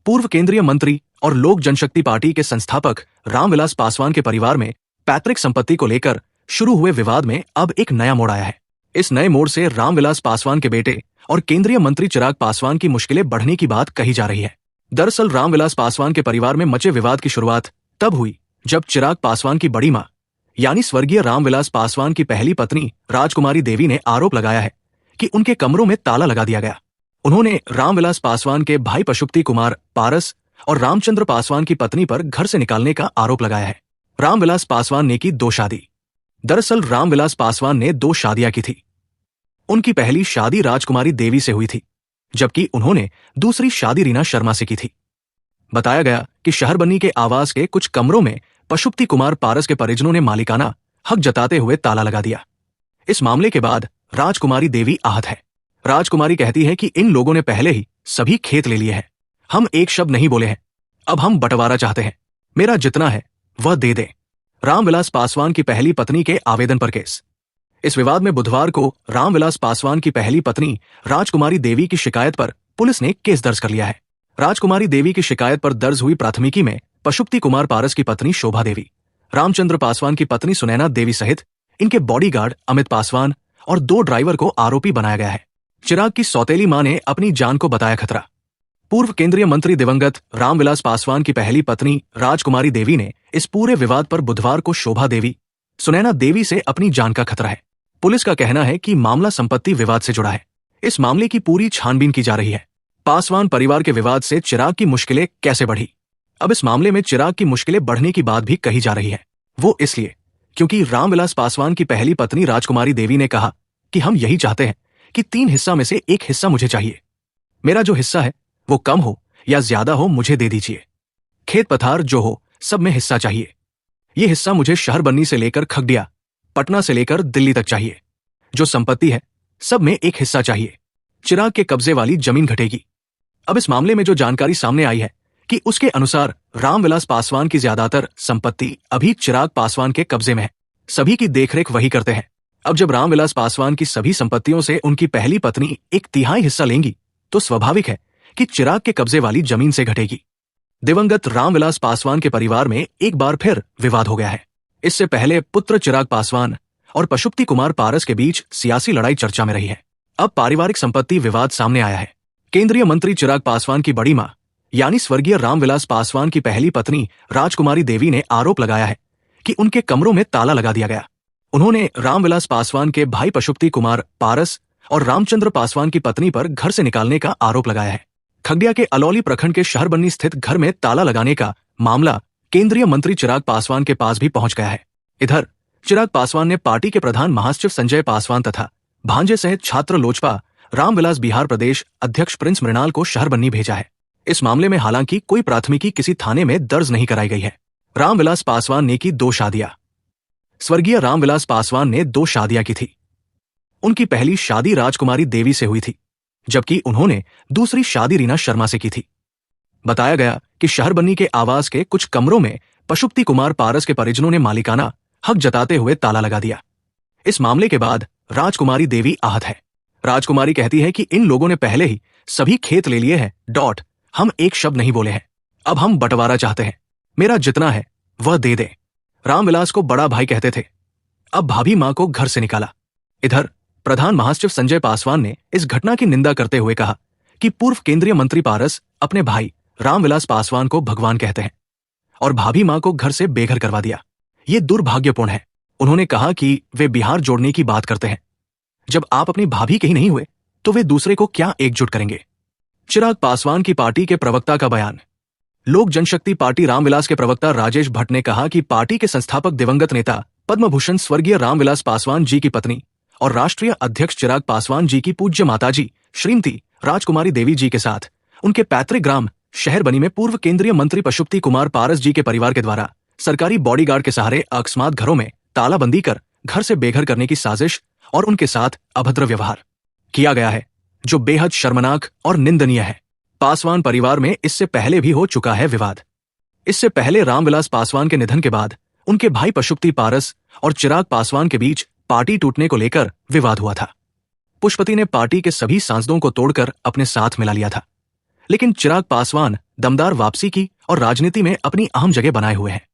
पूर्व केंद्रीय मंत्री और लोक जनशक्ति पार्टी के संस्थापक रामविलास पासवान के परिवार में पैतृक संपत्ति को लेकर शुरू हुए विवाद में अब एक नया मोड़ आया है। इस नए मोड़ से रामविलास पासवान के बेटे और केंद्रीय मंत्री चिराग पासवान की मुश्किलें बढ़ने की बात कही जा रही है। दरअसल रामविलास पासवान के परिवार में मचे विवाद की शुरुआत तब हुई जब चिराग पासवान की बड़ी मां यानी स्वर्गीय रामविलास पासवान की पहली पत्नी राजकुमारी देवी ने आरोप लगाया है कि उनके कमरों में ताला लगा दिया गया। उन्होंने रामविलास पासवान के भाई पशुपति कुमार पारस और रामचंद्र पासवान की पत्नी पर घर से निकालने का आरोप लगाया है। रामविलास पासवान ने की 2 शादी। दरअसल रामविलास पासवान ने 2 शादियां की थी। उनकी पहली शादी राजकुमारी देवी से हुई थी, जबकि उन्होंने दूसरी शादी रीना शर्मा से की थी। बताया गया कि शहरबन्नी के आवास के कुछ कमरों में पशुपति कुमार पारस के परिजनों ने मालिकाना हक जताते हुए ताला लगा दिया। इस मामले के बाद राजकुमारी देवी आहत है। राजकुमारी कहती है कि इन लोगों ने पहले ही सभी खेत ले लिए हैं। हम एक शब्द नहीं बोले हैं। अब हम बंटवारा चाहते हैं। मेरा जितना है वह दे दें। रामविलास पासवान की पहली पत्नी के आवेदन पर केस। इस विवाद में बुधवार को रामविलास पासवान की पहली पत्नी राजकुमारी देवी की शिकायत पर पुलिस ने केस दर्ज कर लिया है। राजकुमारी देवी की शिकायत पर दर्ज हुई प्राथमिकी में पशुपति कुमार पारस की पत्नी शोभा देवी, रामचंद्र पासवान की पत्नी सुनैना देवी सहित इनके बॉडीगार्ड अमित पासवान और 2 ड्राइवर को आरोपी बनाया गया है। चिराग की सौतेली मां ने अपनी जान को बताया खतरा। पूर्व केंद्रीय मंत्री दिवंगत रामविलास पासवान की पहली पत्नी राजकुमारी देवी ने इस पूरे विवाद पर बुधवार को शोभा देवी, सुनैना देवी से अपनी जान का खतरा है। पुलिस का कहना है कि मामला संपत्ति विवाद से जुड़ा है। इस मामले की पूरी छानबीन की जा रही है। पासवान परिवार के विवाद से चिराग की मुश्किलें कैसे बढ़ी? अब इस मामले में चिराग की मुश्किलें बढ़ने की बात भी कही जा रही है। वो इसलिए क्योंकि रामविलास पासवान की पहली पत्नी राजकुमारी देवी ने कहा कि हम यही चाहते हैं कि 3 हिस्सा में से 1 हिस्सा मुझे चाहिए। मेरा जो हिस्सा है वो कम हो या ज्यादा हो मुझे दे दीजिए। खेत पथार जो हो सब में हिस्सा चाहिए। ये हिस्सा मुझे शहरबन्नी से लेकर खगड़िया, पटना से लेकर दिल्ली तक चाहिए। जो संपत्ति है सब में 1 हिस्सा चाहिए। चिराग के कब्जे वाली जमीन घटेगी। अब इस मामले में जो जानकारी सामने आई है कि उसके अनुसार रामविलास पासवान की ज्यादातर संपत्ति अभी चिराग पासवान के कब्जे में है। सभी की देखरेख वही करते हैं। अब जब रामविलास पासवान की सभी संपत्तियों से उनकी पहली पत्नी 1/3 हिस्सा लेंगी तो स्वाभाविक है कि चिराग के कब्जे वाली जमीन से घटेगी। दिवंगत रामविलास पासवान के परिवार में एक बार फिर विवाद हो गया है। इससे पहले पुत्र चिराग पासवान और पशुपति कुमार पारस के बीच सियासी लड़ाई चर्चा में रही है। अब पारिवारिक संपत्ति विवाद सामने आया है। केंद्रीय मंत्री चिराग पासवान की बड़ी मां यानी स्वर्गीय रामविलास पासवान की पहली पत्नी राजकुमारी देवी ने आरोप लगाया है कि उनके कमरों में ताला लगा दिया गया। उन्होंने रामविलास पासवान के भाई पशुपति कुमार पारस और रामचंद्र पासवान की पत्नी पर घर से निकालने का आरोप लगाया है। खगड़िया के अलौली प्रखंड के शहरबन्नी स्थित घर में ताला लगाने का मामला केंद्रीय मंत्री चिराग पासवान के पास भी पहुंच गया है। इधर चिराग पासवान ने पार्टी के प्रधान महासचिव संजय पासवान तथा भांजे सहित छात्र लोजपा रामविलास बिहार प्रदेश अध्यक्ष प्रिंस मृणाल को शहरबन्नी भेजा है। इस मामले में हालांकि कोई प्राथमिकी किसी थाने में दर्ज नहीं कराई गई है। रामविलास पासवान ने की 2 शादियां। स्वर्गीय रामविलास पासवान ने 2 शादियां की थी। उनकी पहली शादी राजकुमारी देवी से हुई थी, जबकि उन्होंने दूसरी शादी रीना शर्मा से की थी। बताया गया कि शहरबन्नी के आवास के कुछ कमरों में पशुपति कुमार पारस के परिजनों ने मालिकाना हक जताते हुए ताला लगा दिया। इस मामले के बाद राजकुमारी देवी आहत है। राजकुमारी कहती है कि इन लोगों ने पहले ही सभी खेत ले लिए हैं। हम एक शब्द नहीं बोले हैं। अब हम बंटवारा चाहते हैं। मेरा जितना है वह दे दें। रामविलास को बड़ा भाई कहते थे। अब भाभी मां को घर से निकाला। इधर प्रधान महासचिव संजय पासवान ने इस घटना की निंदा करते हुए कहा कि पूर्व केंद्रीय मंत्री पारस अपने भाई रामविलास पासवान को भगवान कहते हैं और भाभी मां को घर से बेघर करवा दिया। ये दुर्भाग्यपूर्ण है। उन्होंने कहा कि वे बिहार जोड़ने की बात करते हैं। जब आप अपनी भाभी के ही नहीं हुए तो वे दूसरे को क्या एकजुट करेंगे? चिराग पासवान की पार्टी के प्रवक्ता का बयान। लोक जनशक्ति पार्टी रामविलास के प्रवक्ता राजेश भट्ट ने कहा कि पार्टी के संस्थापक दिवंगत नेता पद्म भूषण स्वर्गीय रामविलास पासवान जी की पत्नी और राष्ट्रीय अध्यक्ष चिराग पासवान जी की पूज्य माताजी श्रीमती राजकुमारी देवी जी के साथ उनके पैतृक ग्राम शहरबनी में पूर्व केंद्रीय मंत्री पशुपति कुमार पारस जी के परिवार के द्वारा सरकारी बॉडीगार्ड के सहारे अकस्मात घरों में तालाबंदी कर घर से बेघर करने की साजिश और उनके साथ अभद्र व्यवहार किया गया है, जो बेहद शर्मनाक और निंदनीय है। पासवान परिवार में इससे पहले भी हो चुका है विवाद। इससे पहले रामविलास पासवान के निधन के बाद उनके भाई पशुपति पारस और चिराग पासवान के बीच पार्टी टूटने को लेकर विवाद हुआ था। पुष्पति ने पार्टी के सभी सांसदों को तोड़कर अपने साथ मिला लिया था, लेकिन चिराग पासवान दमदार वापसी की और राजनीति में अपनी अहम जगह बनाए हुए हैं।